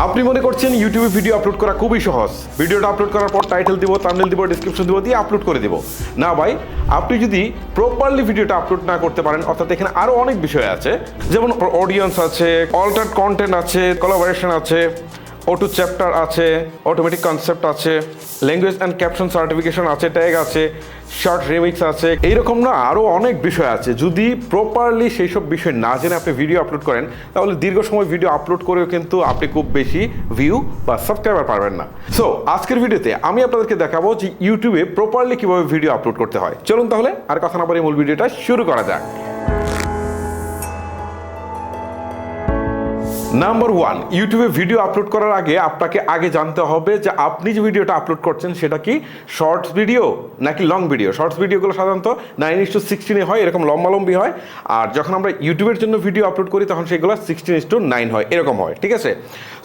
আপনি মনে করছেন ইউটিউবে ভিডিও আপলোড করা খুবই সহজ, ভিডিওটা আপলোড করার পর টাইটেল দিব, থাম্বনেল দিব, ডেসক্রিপশন দিব, দিয়ে আপলোড করে দিব। না ভাই, আপনি যদি প্রপারলি ভিডিওটা আপলোড না করতে পারেন, অর্থাৎ এখানে আরও অনেক বিষয় আছে, যেমন অডিয়েন্স আছে, অল্টারড কন্টেন্ট আছে, কোলাবোরেশন আছে, অটো চ্যাপ্টার আছে, অটোমেটিক কনসেপ্ট আছে, ল্যাঙ্গুয়েজ অ্যান্ড ক্যাপশন সার্টিফিকেশন আছে, ট্যাগ আছে, শর্ট রিমিক্স আছে, এইরকম না আরও অনেক বিষয় আছে। যদি প্রপারলি সেই সব বিষয় না জেনে আপনি ভিডিও আপলোড করেন, তাহলে দীর্ঘ সময় ভিডিও আপলোড করেও কিন্তু আপনি খুব বেশি ভিউ বা সাবস্ক্রাইবার পাবেন না। সো আজকের ভিডিওতে আমি আপনাদেরকে দেখাবো যে ইউটিউবে প্রপারলি কীভাবে ভিডিও আপলোড করতে হয়। চলুন তাহলে আর কথা না বলে মূল ভিডিওটা শুরু করা যাক। নাম্বার 1, ইউটিউবে ভিডিও আপলোড করার আগে আপনাকে আগে জানতে হবে যে আপনি যে ভিডিওটা আপলোড করছেন সেটা কি শর্টস ভিডিও নাকি লং ভিডিও। শর্টস ভিডিওগুলো সাধারণত 9:16 হয়, এরকম লম্বালম্বি হয়। আর যখন আমরা ইউটিউবের জন্য ভিডিও আপলোড করি তখন সেগুলো 16:9 হয়, এরকম হয়, ঠিক আছে।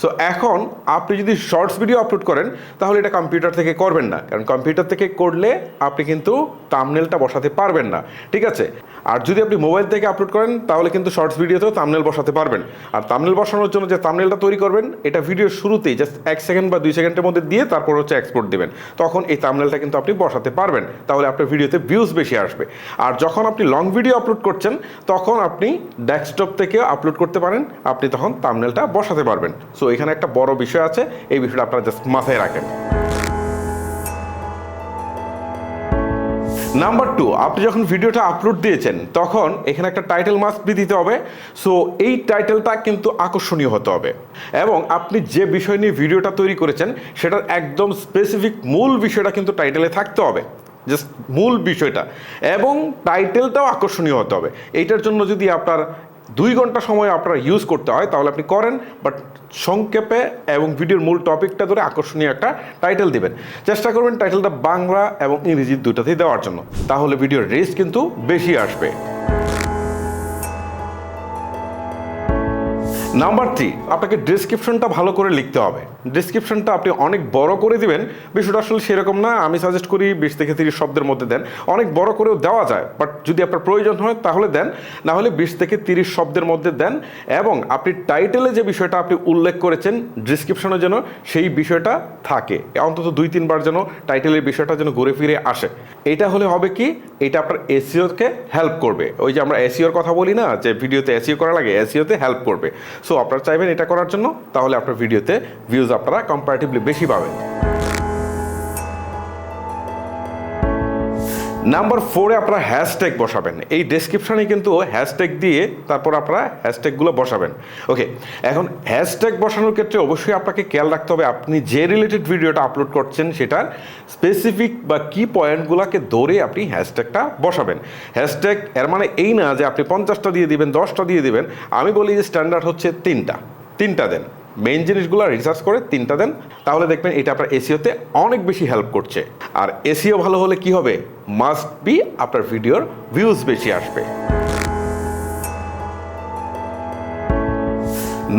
সো এখন আপনি যদি শর্টস ভিডিও আপলোড করেন তাহলে এটা কম্পিউটার থেকে করবেন না, কারণ কম্পিউটার থেকে করলে আপনি কিন্তু থাম্বনেলটা বসাতে পারবেন না, ঠিক আছে। আর যদি আপনি মোবাইল থেকে আপলোড করেন তাহলে কিন্তু শর্টস ভিডিওতেও থাম্বনেল বসাতে পারবেন। আর থাম্বনেল বসানোর জন্য যে থাম্বনেলটা তৈরি করবেন, এটা ভিডিওর শুরুতেই জাস্ট 1 সেকেন্ড বা 2 সেকেন্ডের মধ্যে দিয়ে তারপর হচ্ছে এক্সপোর্ট দেবেন, তখন এই থাম্বনেলটা কিন্তু আপনি বসাতে পারবেন, তাহলে আপনার ভিডিওতে ভিউজ বেশি আসবে। আর যখন আপনি লং ভিডিও আপলোড করছেন তখন আপনি ডেস্কটপ থেকে আপলোড করতে পারেন, আপনি তখন থাম্বনেলটা বসাতে পারবেন। সো এখানে একটা বড় বিষয় আছে, এই বিষয়টা আপনারা জাস্ট মাথায় রাখেন। নাম্বার 2, আপনি যখন ভিডিওটা আপলোড দিয়েছেন তখন এখানে একটা টাইটেল মাস্ট বি দিতে হবে। সো এই টাইটেলটা কিন্তু আকর্ষণীয় হতে হবে এবং আপনি যে বিষয় নিয়ে ভিডিওটা তৈরি করেছেন সেটার একদম স্পেসিফিক মূল বিষয়টা কিন্তু টাইটেলে থাকতে হবে, জাস্ট মূল বিষয়টা, এবং টাইটেলটাও আকর্ষণীয় হতে হবে। এইটার জন্য যদি আপনার 2 ঘন্টা সময় আপনার ইউজ করতে হয় তাহলে আপনি করেন, বাট সংক্ষেপে এবং ভিডিওর মূল টপিকটা ধরে আকর্ষণীয় একটা টাইটেল দিবেন। চেষ্টা করবেন টাইটেলটা বাংলা এবং ইংরেজি দুটাতেই দেওয়ার জন্য, তাহলে ভিডিওর রিচ কিন্তু বেশি আসবে। নাম্বার 3, আপনাকে ডেসক্রিপশনটা ভালো করে লিখতে হবে। ডেসক্রিপশনটা আপনি অনেক বড় করে দিবেন, বিষয়টা আসলে সেরকম না। আমি সাজেস্ট করি 20 থেকে 30 শব্দের মধ্যে দেন, অনেক বড় করেও দেওয়া যায়, বাট যদি আপনার প্রয়োজন হয় তাহলে দেন, না হলে 20 থেকে 30 শব্দের মধ্যে দেন। এবং আপনি টাইটেলে যে বিষয়টা আপনি উল্লেখ করেছেন ডেসক্রিপশনে যেন সেই বিষয়টা থাকে, অন্তত 2-3 বার যেন টাইটেলের বিষয়টা যেন ঘুরে ফিরে আসে। এটা হলে হবে কি, এটা আপনার এসইওকে হেল্প করবে। ওই যে আমরা এসইওর কথা বলি না, যে ভিডিওতে এসইও করা লাগে, এসইওতে হেল্প করবে। সো আপনারা চাইবেন এটা করার জন্য, তাহলে আপনার ভিডিওতে ভিউজ আপনারা কম্পারেটিভলি বেশি পাবেন। নাম্বার 4, আপনারা হ্যাশট্যাগ বসাবেন। এই ডেসক্রিপশানে কিন্তু হ্যাশট্যাগ দিয়ে তারপর আপনারা হ্যাশট্যাগুলো বসাবেন। ওকে, এখন হ্যাশট্যাগ বসানোর ক্ষেত্রে অবশ্যই আপনাকে খেয়াল রাখতে হবে আপনি যে রিলেটেড ভিডিওটা আপলোড করছেন সেটার স্পেসিফিক বা কি পয়েন্টগুলোকে ধরে আপনি হ্যাশট্যাগটা বসাবেন। হ্যাশট্যাগ এর মানে এই না যে আপনি 50টা দিয়ে দিবেন, 10টা দিয়ে দিবেন। আমি বলি যে স্ট্যান্ডার্ড হচ্ছে 3টা দেন, মেইন জিনিসগুলো রিসার্চ করে 3টা দেন, তাহলে দেখবেন এটা আপনার এসইওতে অনেক বেশি হেল্প করছে। আর এসইও ভালো হলে কি হবে, মাস্ট বি আপনার ভিডিওর ভিউজ বেশি আসবে।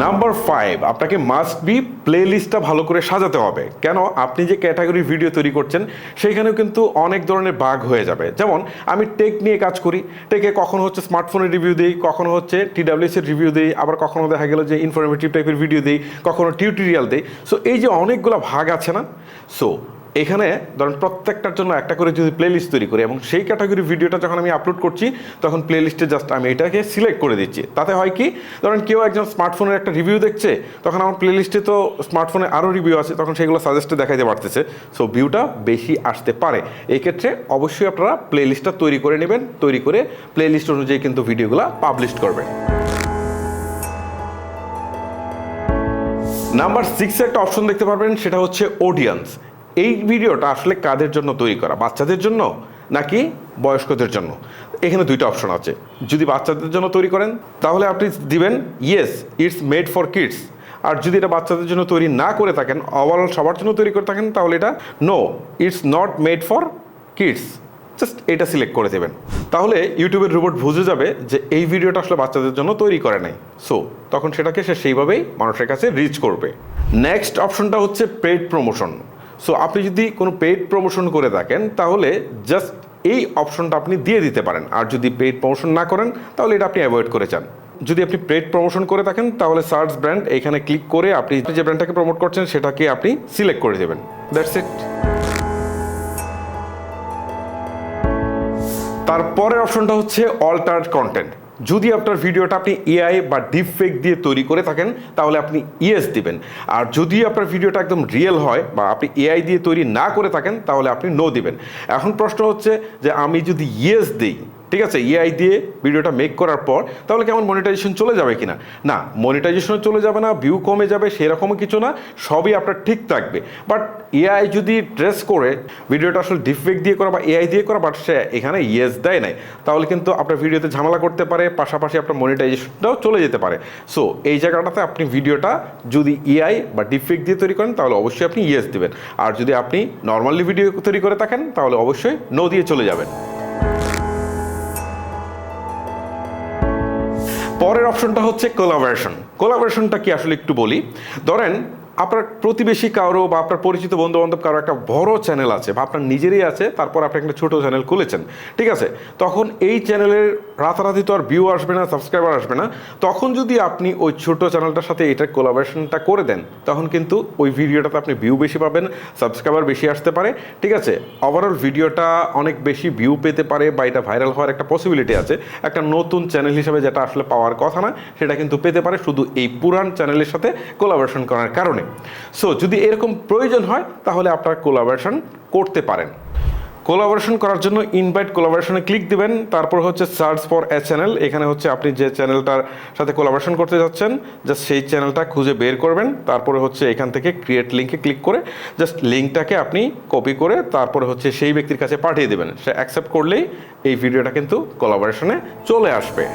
নাম্বার 5, আপনাকে মাস্ট বি প্লে লিস্টটা ভালো করে সাজাতে হবে। কেন, আপনি যে ক্যাটাগরির ভিডিও তৈরি করছেন সেইখানেও কিন্তু অনেক ধরনের ভাগ হয়ে যাবে। যেমন আমি টেক নিয়ে কাজ করি, টেকে কখনো হচ্ছে স্মার্টফোনের রিভিউ দিই, কখনো হচ্ছে TWS এর রিভিউ দিই, আবার কখনো দেখা গেল যে ইনফরমেটিভ টাইপের ভিডিও দিই, কখনো টিউটোরিয়াল দিই। সো এই যে অনেকগুলো ভাগ আছে না, সো এখানে ধরেন প্রত্যেকটার জন্য একটা করে যদি প্লে লিস্ট তৈরি করি এবং সেই ক্যাটাগরির ভিডিওটা যখন আমি আপলোড করছি তখন প্লে লিস্টে জাস্ট আমি এটাকে সিলেক্ট করে দিচ্ছি। তাতে হয় কি, ধরেন কেউ একজন স্মার্টফোনের একটা রিভিউ দেখছে, তখন আমার প্লে লিস্টে তো স্মার্টফোনে আরও রিভিউ আছে, তখন সেগুলো সাজেস্টে দেখাইতে পারতেছে, সো ভিউটা বেশি আসতে পারে। এই ক্ষেত্রে অবশ্যই আপনারা প্লে লিস্টটা তৈরি করে নেবেন, তৈরি করে প্লে লিস্ট অনুযায়ী কিন্তু ভিডিওগুলো পাবলিশ করবেন। নাম্বার 6 একটা অপশন দেখতে পারবেন, সেটা হচ্ছে অডিয়েন্স। এই ভিডিওটা আসলে কাদের জন্য তৈরি করা, বাচ্চাদের জন্য নাকি বয়স্কদের জন্য? এখানে 2টা অপশন আছে। যদি বাচ্চাদের জন্য তৈরি করেন তাহলে আপনি দিবেন yes it's made for kids, আর যদি এটা বাচ্চাদের জন্য তৈরি না করে থাকেন, ওভারঅল সবার জন্য তৈরি করে থাকেন, তাহলে এটা no it's not made for kids, just এটা সিলেক্ট করে দেবেন। তাহলে ইউটিউবের রোবট বুঝে যাবে যে এই ভিডিওটা আসলে বাচ্চাদের জন্য তৈরি করে নাই, সো তখন সেটাকে সে সেইভাবেই মানুষের কাছে রিচ করবে। নেক্সট অপশনটা হচ্ছে পেইড প্রমোশন। সো আপনি যদি কোনো পেইড প্রমোশন করে থাকেন তাহলে জাস্ট এই অপশনটা আপনি দিয়ে দিতে পারেন, আর যদি পেইড প্রমোশন না করেন তাহলে এটা আপনি অ্যাভয়েড করে চান। যদি আপনি পেড প্রমোশন করে থাকেন তাহলে সার্চ ব্র্যান্ড এখানে ক্লিক করে আপনি যে ব্র্যান্ডটাকে প্রমোট করছেন সেটাকে আপনি সিলেক্ট করে দেবেন। That's it. তারপরের অপশনটা হচ্ছে অল্টার কন্টেন্ট। যদি আপনার ভিডিওটা আপনি এআই বা ডিপফেক দিয়ে তৈরি করে থাকেন তাহলে আপনি ইয়েস দিবেন, আর যদি আপনার ভিডিওটা একদম রিয়েল হয় বা আপনি এআই দিয়ে তৈরি না করে থাকেন তাহলে আপনি নো দিবেন। এখন প্রশ্ন হচ্ছে যে আমি যদি ইয়েস দিই, ঠিক আছে, এআই দিয়ে ভিডিওটা মেক করার পর, তাহলে কেমন মনিটাইজেশন চলে যাবে কিনা? না, মনিটাইজেশন চলে যাবে না, ভিউ কমে যাবে সেরকম কিছু না, সবই আপনার ঠিক থাকবে। বাট এআই যদি ট্রেস করে ভিডিওটা আসলে ডিফেক্ট দিয়ে করা বা এআই দিয়ে করা, বাট সে এখানে ইয়েস দেয় নাই, তাহলে কিন্তু আপনার ভিডিওতে ঝামেলা করতে পারে, পাশাপাশি আপনার মনিটাইজেশনটাও চলে যেতে পারে। সো এই জায়গাটাতে আপনি ভিডিওটা যদি এআই বা ডিফেক্ট দিয়ে তৈরি করেন তাহলে অবশ্যই আপনি ইয়েস দিবেন, আর যদি আপনি নর্মালি ভিডিও তৈরি করে থাকেন তাহলে অবশ্যই নো দিয়ে চলে যাবেন। পরের অপশনটা হচ্ছে কোলাবোরেশন। কোলাবোরেশনটা কি আসলে একটু বলি। ধরেন আপনার প্রতিবেশী কারো বা আপনার পরিচিত বন্ধু বান্ধব কারো একটা বড় চ্যানেল আছে বা আপনার নিজেরই আছে, তারপর আপনি একটা ছোটো চ্যানেল খুলেছেন, ঠিক আছে, তখন এই চ্যানেলের রাতারাতি তো আর ভিউ আসবে না, সাবস্ক্রাইবার আসবে না, তখন যদি আপনি ওই ছোটো চ্যানেলটার সাথে এটার কোলাবোরেশনটা করে দেন তখন কিন্তু ওই ভিডিওটাতে আপনি ভিউ বেশি পাবেন, সাবস্ক্রাইবার বেশি আসতে পারে, ঠিক আছে, ওভারঅল ভিডিওটা অনেক বেশি ভিউ পেতে পারে বা এটা ভাইরাল হওয়ার একটা পসিবিলিটি আছে। একটা নতুন চ্যানেল হিসেবে যেটা আসলে পাওয়ার কথা না সেটা কিন্তু পেতে পারে শুধু এই পুরান চ্যানেলের সাথে কোলাবোরেশন করার কারণে। সো যদি এরকম প্রয়োজন হয় তাহলে আপনারা কোলাবোরেশন করতে পারেন। কোলাবোরেশন করার জন্য ইনভাইট কোলাবোরেশনে ক্লিক দিবেন, তারপর হচ্ছে সার্চ ফর এ চ্যানেল, এখানে হচ্ছে আপনি যে চ্যানেলটার সাথে কোলাবোরেশন করতে যাচ্ছেন জাস্ট সেই চ্যানেলটা খুঁজে বের করবেন, তারপরে হচ্ছে এখান থেকে ক্রিয়েট লিঙ্কে ক্লিক করে জাস্ট লিঙ্কটাকে আপনি কপি করে তারপরে হচ্ছে সেই ব্যক্তির কাছে পাঠিয়ে দেবেন, সে অ্যাকসেপ্ট করলেই এই ভিডিওটা কিন্তু কোলাবোরেশনে চলে আসবে।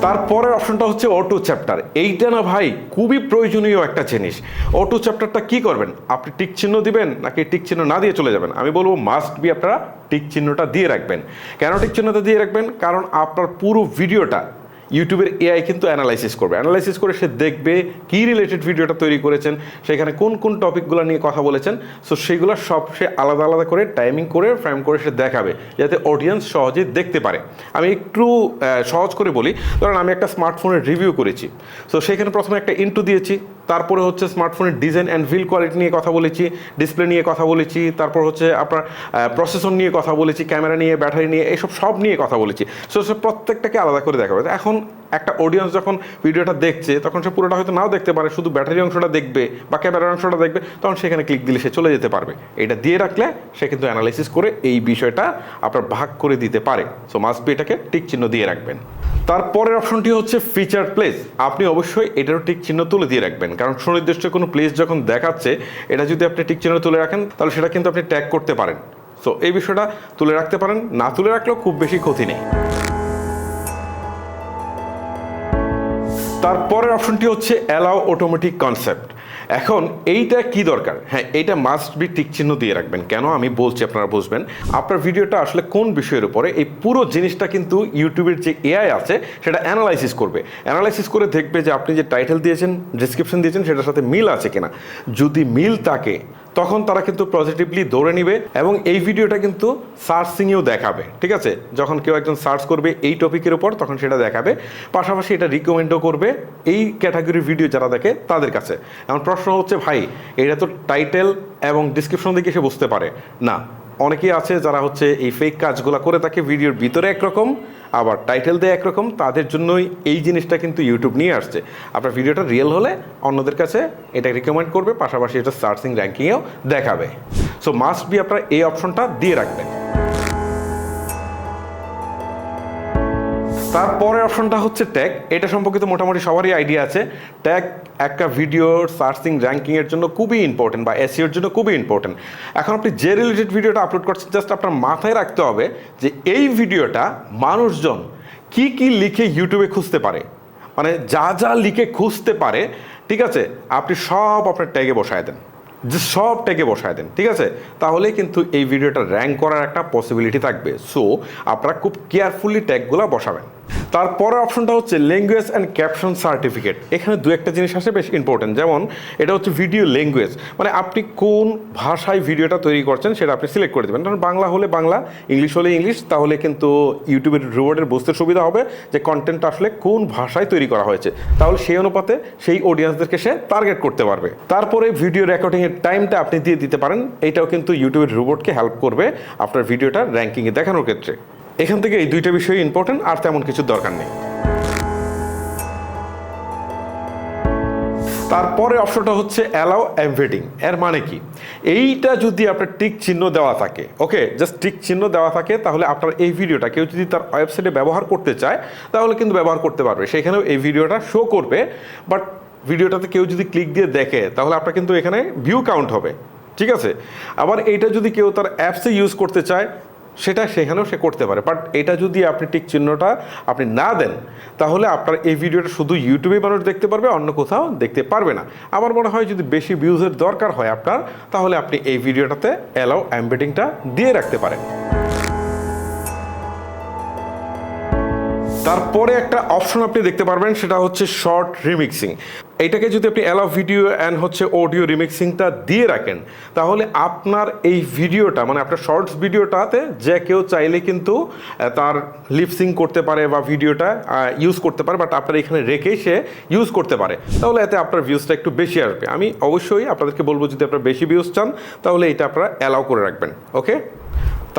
তারপরের অপশনটা হচ্ছে অটো চ্যাপ্টার। এইটা না ভাই খুবই প্রয়োজনীয় একটা জিনিস। অটো চ্যাপ্টারটা কি করবেন, আপনি টিক চিহ্ন দিবেন নাকি টিক চিহ্ন না দিয়ে চলে যাবেন? আমি বলবো মাস্ট বি আপনারা টিক চিহ্নটা দিয়ে রাখবেন। কেন টিক চিহ্নটা দিয়ে রাখবেন? কারণ আপনার পুরো ভিডিওটা ইউটিউবের এআই কিন্তু অ্যানালাইসিস করবে, অ্যানালাইসিস করে সে দেখবে কী রিলেটেড ভিডিওটা তৈরি করেছেন, সেখানে কোন কোন টপিকগুলো নিয়ে কথা বলেছেন, সো সেগুলো সব সে আলাদা আলাদা করে টাইমিং করে ফ্রেম করে সে দেখাবে যাতে অডিয়েন্স সহজে দেখতে পারে। আমি একটু সহজ করে বলি, ধরেন আমি একটা স্মার্টফোনের রিভিউ করেছি, সো সেখানে প্রথমে একটা ইন্ট্রো দিয়েছি, তারপরে হচ্ছে স্মার্টফোনের ডিজাইন অ্যান্ড বিল্ড কোয়ালিটি নিয়ে কথা বলেছি, ডিসপ্লে নিয়ে কথা বলেছি, তারপর হচ্ছে আপনার প্রসেসর নিয়ে কথা বলেছি, ক্যামেরা নিয়ে, ব্যাটারি নিয়ে, এইসব সব নিয়ে কথা বলেছি। সো সে প্রত্যেকটাকে আলাদা করে দেখাবে। এখন একটা অডিয়েন্স যখন ভিডিওটা দেখছে তখন সে পুরোটা হয়তো নাও দেখতে পারে, শুধু ব্যাটারি অংশটা দেখবে বা ক্যামেরার অংশটা দেখবে, তখন সেখানে ক্লিক দিলে সে চলে যেতে পারবে। এটা দিয়ে রাখলে সে কিন্তু অ্যানালাইসিস করে এই বিষয়টা আপনার ভাগ করে দিতে পারে। সো মাস্ট বি এটাকে টিক চিহ্ন দিয়ে রাখবেন। তারপরের অপশনটি হচ্ছে ফিচার প্লেস। আপনি অবশ্যই এটারও টিক চিহ্ন তুলে দিয়ে রাখবেন, কারণ সুনির্দিষ্ট কোনো প্লেস যখন দেখাচ্ছে এটা যদি আপনি টিক চিহ্ন তুলে রাখেন তাহলে সেটা কিন্তু আপনি ট্যাগ করতে পারেন। সো এই বিষয়টা তুলে রাখতে পারেন, না তুলে রাখলেও খুব বেশি ক্ষতি নেই। তারপরের অপশনটি হচ্ছে অ্যালাউ অটোমেটিক কনসেপ্ট। এখন এইটা কি দরকার? হ্যাঁ, এইটা মাস্ট বি টিক চিহ্ন দিয়ে রাখবেন। কেন আমি বলছি আপনারা বুঝবেন। আপনার ভিডিওটা আসলে কোন বিষয়ের উপরে, এই পুরো জিনিসটা কিন্তু ইউটিউবের যে এআই আছে সেটা অ্যানালাইসিস করবে, অ্যানালাইসিস করে দেখবে যে আপনি যে টাইটেল দিয়েছেন, ডেসক্রিপশন দিয়েছেন সেটার সাথে মিল আছে কিনা। যদি মিল থাকে তখন তারা কিন্তু পজিটিভলি ধরে নিবে এবং এই ভিডিওটা কিন্তু সার্চিংয়েও দেখাবে, ঠিক আছে, যখন কেউ একজন সার্চ করবে এই টপিকের উপর তখন সেটা দেখাবে, পাশাপাশি এটা রিকমেন্ডও করবে এই ক্যাটাগরির ভিডিও যারা দেখে তাদের কাছে। এখন প্রশ্ন হচ্ছে ভাই এটা তো টাইটেল এবং ডিসক্রিপশন দেখে সে বুঝতে পারে না। অনেকেই আছে যারা হচ্ছে এই ফেক কাজগুলো করে থাকে, ভিডিওর ভিতরে একরকম আবার টাইটেল দেয় একরকম, তাদের জন্যই এই জিনিসটা কিন্তু ইউটিউব নিয়ে আসছে। আপনার ভিডিওটা রিয়েল হলে অন্যদের কাছে এটা রিকমেন্ড করবে, পাশাপাশি এটা সার্চিং র্যাঙ্কিংয়েও দেখাবে। সো মাস্ট বি আপনারা এই অপশনটা দিয়ে রাখবেন। তারপরে অপশনটা হচ্ছে ট্যাগ। এটা সম্পর্কিত মোটামুটি সবারই আইডিয়া আছে। ট্যাগ একটা ভিডিওর সার্চিং র্যাঙ্কিংয়ের জন্য খুবই ইম্পর্টেন্ট বা এসইওর জন্য খুবই ইম্পর্টেন্ট। এখন আপনি যে রিলেটেড ভিডিওটা আপলোড করছেন জাস্ট আপনার মাথায় রাখতে হবে যে এই ভিডিওটা মানুষজন কি কি লিখে ইউটিউবে খুঁজতে পারে, মানে যা যা লিখে খুঁজতে পারে, ঠিক আছে, আপনি সব আপনার ট্যাগে বসায় দেন, যে সব ট্যাগে বসায় দেন, ঠিক আছে, তাহলে কিন্তু এই ভিডিওটা র্যাঙ্ক করার একটা পসিবিলিটি থাকবে। সো আপনারা খুব কেয়ারফুলি ট্যাগগুলো বসাবেন। তারপরের অপশনটা হচ্ছে ল্যাঙ্গুয়েজ অ্যান্ড ক্যাপশন সার্টিফিকেট। এখানে দু একটা জিনিস আসে বেশ ইম্পর্টেন্ট, যেমন এটা হচ্ছে ভিডিও ল্যাঙ্গুয়েজ, মানে আপনি কোন ভাষায় ভিডিওটা তৈরি করছেন সেটা আপনি সিলেক্ট করে দেবেন। কারণ বাংলা হলে বাংলা, ইংলিশ হলে ইংলিশ, তাহলে কিন্তু ইউটিউবের রিওয়ার্ডের বুঝতে সুবিধা হবে যে কন্টেন্টটা আসলে কোন ভাষায় তৈরি করা হয়েছে, তাহলে সেই অনুপাতে সেই অডিয়েন্সদেরকে সে টার্গেট করতে পারবে। তারপরে ভিডিও রেকর্ডিংয়ের টাইমটা আপনি দিয়ে দিতে পারেন, এটাও কিন্তু ইউটিউবের রোবটকে হেল্প করবে আপনার ভিডিওটা র্যাঙ্কিংয়ে দেখানোর ক্ষেত্রে। এখান থেকে এই দুইটা বিষয় ইম্পর্টেন্ট, আর তেমন কিছু দরকার নেই। তারপরে অপশনটা হচ্ছে অ্যালাউ এমবেডিং। এর মানে কি, এইটা যদি আপনার টিক চিহ্ন দেওয়া থাকে, ওকে, জাস্ট টিক চিহ্ন দেওয়া থাকে, তাহলে আপনার এই ভিডিওটা কেউ যদি তার ওয়েবসাইটে ব্যবহার করতে চায় তাহলে কিন্তু ব্যবহার করতে পারবে, সেখানেও এই ভিডিওটা শো করবে। বাট ভিডিওটাতে কেউ যদি ক্লিক দিয়ে দেখে তাহলে আপনার কিন্তু এখানে ভিউ কাউন্ট হবে, ঠিক আছে। আবার এইটা যদি কেউ তার অ্যাপসে ইউজ করতে চায় সেটা সেখানেও সে করতে পারে। বাট এটা যদি আপনি টিক চিহ্নটা আপনি না দেন তাহলে আপনার এই ভিডিওটা শুধু ইউটিউবে মানুষ দেখতে পারবে, অন্য কোথাও দেখতে পারবে না। আমার মনে হয় যদি বেশি ভিউজের দরকার হয় আপনার, তাহলে আপনি এই ভিডিওটাতে অ্যালাউ এমবেডিংটা দিয়ে রাখতে পারেন। তারপরে একটা অপশন আপনি দেখতে পারবেন, সেটা হচ্ছে শর্ট রিমিক্সিং। এইটাকে যদি আপনি অ্যালাউ ভিডিও অ্যান্ড হচ্ছে অডিও রিমিক্সিংটা দিয়ে রাখেন তাহলে আপনার এই ভিডিওটা, মানে আপনার শর্টস ভিডিওটাতে যে কেউ চাইলে কিন্তু তার লিপসিং করতে পারে বা ভিডিওটা ইউজ করতে পারে, বাট আপনার এখানে রেখেই সে ইউজ করতে পারে, তাহলে এতে আপনার ভিউজটা একটু বেশি আসবে। আমি অবশ্যই আপনাদেরকে বলবো যদি আপনারা বেশি ভিউজ চান তাহলে এটা আপনারা অ্যালাউ করে রাখবেন, ওকে।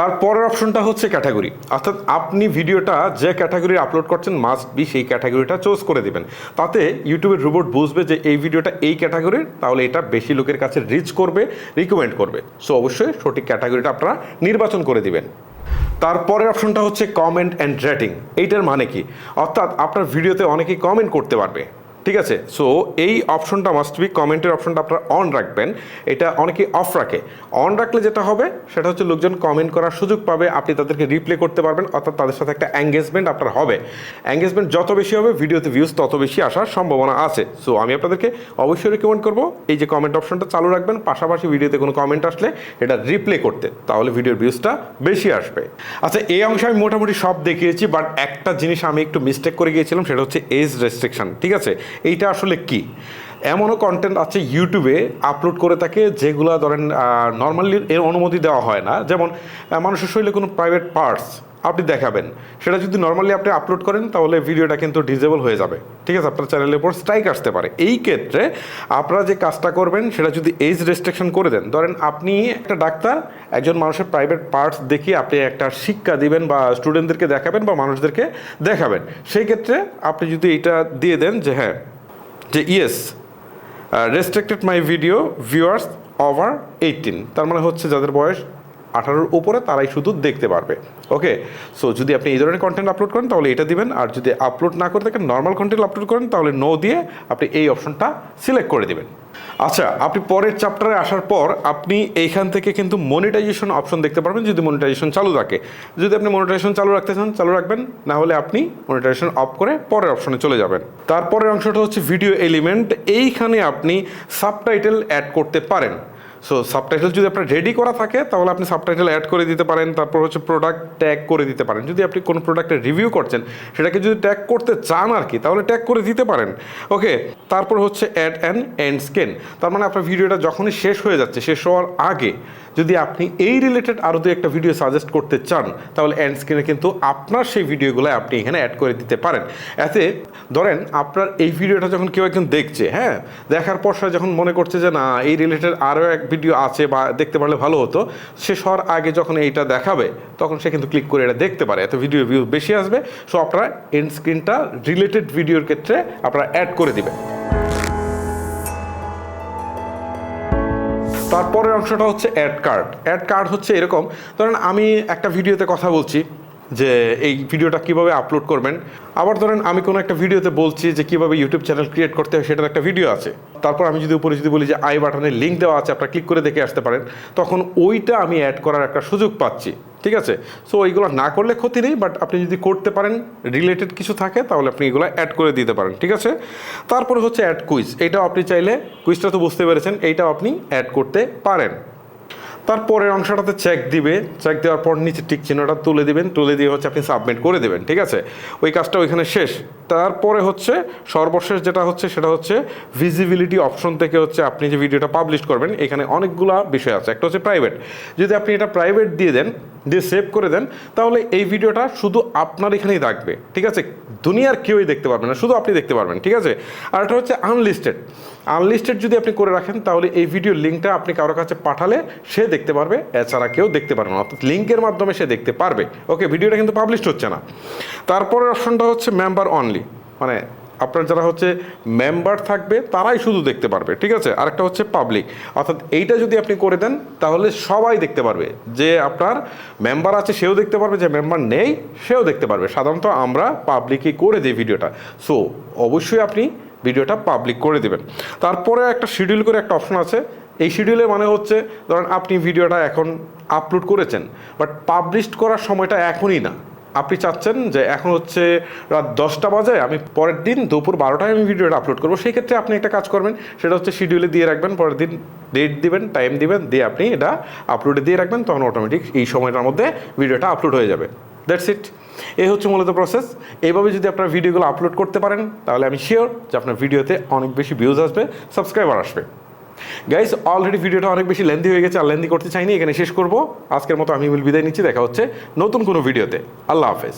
তারপরের অপশনটা হচ্ছে ক্যাটাগরি, অর্থাৎ আপনি ভিডিওটা যে ক্যাটাগরি আপলোড করছেন মাস্ট বি সেই ক্যাটাগরিটা চুজ করে দিবেন। তাতে ইউটিউবের রোবট বুঝবে যে এই ভিডিওটা এই ক্যাটাগরির, তাহলে এটা বেশি লোকের কাছে রিচ করবে, রিকমেন্ড করবে। সো অবশ্যই সঠিক ক্যাটাগরিটা আপনারা নির্বাচন করে দিবেন। তারপরের অপশনটা হচ্ছে কমেন্ট অ্যান্ড রেটিং। এইটার মানে কি, অর্থাৎ আপনার ভিডিওতে অনেকেই কমেন্ট করতে পারবে, ঠিক আছে। সো এই অপশনটা মাস্ট বি, কমেন্টের অপশনটা আপনারা অন রাখবেন। এটা অনেকেই অফ রাখে। অন রাখলে যেটা হবে সেটা হচ্ছে লোকজন কমেন্ট করার সুযোগ পাবে, আপনি তাদেরকে রিপ্লে করতে পারবেন, অর্থাৎ তাদের সাথে একটা এঙ্গেজমেন্ট আপনার হবে। এঙ্গেজমেন্ট যত বেশি হবে ভিডিওতে ভিউজ তত বেশি আসার সম্ভাবনা আছে। সো আমি আপনাদেরকে অবশ্যই রিকমেন্ড করবো এই যে কমেন্ট অপশনটা চালু রাখবেন, পাশাপাশি ভিডিওতে কোনো কমেন্ট আসলে এটা রিপ্লে করতে, তাহলে ভিডিওর ভিউজটা বেশি আসবে। আচ্ছা, এই অংশে আমি মোটামুটি সব দেখিয়েছি, বাট একটা জিনিস আমি একটু মিস্টেক করে গিয়েছিলাম, সেটা হচ্ছে এজ রেস্ট্রিকশন, ঠিক আছে। এইটা আসলে কি, এমনও কন্টেন্ট আছে ইউটিউবে আপলোড করে থাকে যেগুলো ধরেন নর্মালি এর অনুমতি দেওয়া হয় না। যেমন মানুষের শরীরে কোনো প্রাইভেট পার্টস আপনি দেখাবেন, সেটা যদি নর্মালি আপনি আপলোড করেন তাহলে ভিডিওটা কিন্তু ডিজেবল হয়ে যাবে, ঠিক আছে, আপনার চ্যানেলের উপর স্ট্রাইক আসতে পারে। এই ক্ষেত্রে আপনারা যে কাজটা করবেন সেটা যদি এজ রেস্ট্রিকশন করে দেন, ধরেন আপনি একটা ডাক্তার একজন মানুষের প্রাইভেট পার্টস দেখিয়ে আপনি একটা শিক্ষা দিবেন বা স্টুডেন্টদেরকে দেখাবেন বা মানুষদেরকে দেখাবেন, সেই ক্ষেত্রে আপনি যদি এটা দিয়ে দেন যে হ্যাঁ, যে yes restricted my video viewers over 18, তার মানে হচ্ছে যাদের বয়স 18-র উপরে তারাই শুধু দেখতে পারবে, ওকে। সো যদি আপনি এই ধরনের কন্টেন্ট আপলোড করেন তাহলে এটা দিবেন, আর যদি আপলোড না করে থাকেন নর্মাল কন্টেন্ট আপলোড করেন তাহলে নো দিয়ে আপনি এই অপশনটা সিলেক্ট করে দিবেন। আচ্ছা, আপনি পরের চ্যাপ্টারে আসার পর আপনি এইখান থেকে কিন্তু মনিটাইজেশন অপশন দেখতে পারবেন যদি মনিটাইজেশন চালু থাকে। যদি আপনি মনিটাইজেশন চালু রাখতে চান চালু রাখবেন, না হলে আপনি মনিটাইজেশন অফ করে পরের অপশনে চলে যাবেন। তারপরের অংশটা হচ্ছে ভিডিও এলিমেন্ট। এইখানে আপনি সাবটাইটেল অ্যাড করতে পারেন। সো সাবটাইটেল যদি আপনার রেডি করা থাকে তাহলে আপনি সাবটাইটেল অ্যাড করে দিতে পারেন। তারপর হচ্ছে প্রোডাক্ট ট্যাগ করে দিতে পারেন, যদি আপনি কোনো প্রোডাক্টের রিভিউ করছেন সেটাকে যদি ট্যাগ করতে চান আর কি, তাহলে ট্যাগ করে দিতে পারেন, ওকে। তারপর হচ্ছে অ্যাড অ্যান এন্ড স্ক্রিন, তার মানে আপনার ভিডিওটা যখনই শেষ হয়ে যাচ্ছে, শেষ হওয়ার আগে যদি আপনি এই রিলেটেড আরও দু একটা ভিডিও সাজেস্ট করতে চান তাহলে এন্ড স্ক্রিনে কিন্তু আপনার সেই ভিডিওগুলো আপনি এখানে অ্যাড করে দিতে পারেন। এতে ধরেন আপনার এই ভিডিওটা যখন কেউ একজন দেখছে, হ্যাঁ, দেখার পর সে যখন মনে করছে যে না এই রিলেটেড আরও এক ভিডিও আছে বা দেখতে পারলে ভালো হতো, শেষ হওয়ার আগে যখন এইটা দেখাবে তখন সে কিন্তু ক্লিক করে এটা দেখতে পারে, এত ভিডিও ভিউ বেশি আসবে। সো আপনারা এন্ড স্ক্রিনটা রিলেটেড ভিডিওর ক্ষেত্রে আপনারা অ্যাড করে দিবেন। তারপরের অংশটা হচ্ছে অ্যাড কার্ড। অ্যাড কার্ড হচ্ছে এরকম, ধরেন আমি একটা ভিডিওতে কথা বলছি যে এই ভিডিওটা কিভাবে আপলোড করবেন, আবার ধরেন আমি কোনো একটা ভিডিওতে বলছি যে কিভাবে ইউটিউব চ্যানেল ক্রিয়েট করতে হয় সেটার একটা ভিডিও আছে, তারপর আমি যদি উপরে যদি বলি যে আই বাটনের লিঙ্ক দেওয়া আছে আপনারা ক্লিক করে দেখে আসতে পারেন, তখন ওইটা আমি অ্যাড করার একটা সুযোগ পাচ্ছি, ঠিক আছে। সো এইগুলো না করলে ক্ষতি নেই, বাট আপনি যদি করতে পারেন রিলেটেড কিছু থাকে তাহলে আপনি এগুলো অ্যাড করে দিতে পারেন, ঠিক আছে। তারপরে হচ্ছে অ্যাড কুইজ, এইটাও আপনি চাইলে, কুইজটা তো বুঝতে পেরেছেন, এইটাও আপনি অ্যাড করতে পারেন। তারপরের অংশটাতে চেক দিবে, চেক দেওয়ার পর নিচে টিক চিহ্নটা তুলে দিবেন, তুলে দিয়ে হচ্ছে আপনি সাবমিট করে দেবেন, ঠিক আছে? ওই কাজটা ওইখানে শেষ। তারপরে হচ্ছে সর্বশেষ যেটা হচ্ছে সেটা হচ্ছে ভিজিবিলিটি অপশন থেকে হচ্ছে আপনি যে ভিডিওটা পাবলিশ করবেন, এখানে অনেকগুলা বিষয় আছে। একটা হচ্ছে প্রাইভেট, যদি আপনি এটা প্রাইভেট দিয়ে দেন, দিয়ে সেভ করে দেন, তাহলে এই ভিডিওটা শুধু আপনার এখানেই থাকবে, ঠিক আছে? দুনিয়ার কেউই দেখতে পারবে না, শুধু আপনি দেখতে পারবেন, ঠিক আছে? আর এটা হচ্ছে আনলিস্টেড। আনলিস্টেড যদি আপনি করে রাখেন তাহলে এই ভিডিওর লিঙ্কটা আপনি কারোর কাছে পাঠালে সে দেখতে পারবে, এছাড়া কেউ দেখতে পারবে না, অর্থাৎ লিঙ্কের মাধ্যমে সে দেখতে পারবে। ওকে, ভিডিওটা কিন্তু পাবলিশড হচ্ছে না। তারপরের অপশনটা হচ্ছে মেম্বার অনলি, মানে আপনার যারা হচ্ছে মেম্বার থাকবে তারাই শুধু দেখতে পারবে, ঠিক আছে? আরেকটা হচ্ছে পাবলিক, অর্থাৎ এইটা যদি আপনি করে দেন তাহলে সবাই দেখতে পারবে, যে আপনার মেম্বার আছে সেও দেখতে পারবে, যে মেম্বার নেই সেও দেখতে পারবে। সাধারণত আমরা পাবলিকই করে দিই ভিডিওটা, সো অবশ্যই আপনি ভিডিওটা পাবলিক করে দেবেন। তারপরে একটা শিডিউল করে একটা অপশন আছে। এই শিডিউলের মানে হচ্ছে ধরেন আপনি ভিডিওটা এখন আপলোড করেছেন, বাট পাবলিশ করার সময়টা এখনই না, আপনি চাচ্ছেন যে এখন হচ্ছে রাত 10টা বাজে, আমি পরের দিন দুপুর 12টায় আমি ভিডিওটা আপলোড করবো। সেই ক্ষেত্রে আপনি একটা কাজ করবেন, সেটা হচ্ছে শিডিউলে দিয়ে রাখবেন, পরের দিন ডেট দিবেন, টাইম দিবেন, দিয়ে আপনি এটা আপলোডে দিয়ে রাখবেন, তখন অটোমেটিক এই সময়টার মধ্যে ভিডিওটা আপলোড হয়ে যাবে। That's it. এই হচ্ছে মূলত প্রসেস। এইভাবে যদি আপনার ভিডিওগুলো আপলোড করতে পারেন তাহলে আমি শিওর যে আপনার ভিডিওতে অনেক বেশি ভিউজ আসবে, সাবস্ক্রাইবার আসবে। গাইস, অলরেডি ভিডিওটা অনেক বেশি লেন্দি হয়ে গেছে, আর লেন্দি করতে চাইনি, এখানে শেষ করব। আজকের মতো আমি বিদায় নিচ্ছি, দেখা হচ্ছে নতুন কোনো ভিডিওতে। আল্লাহ হাফেজ।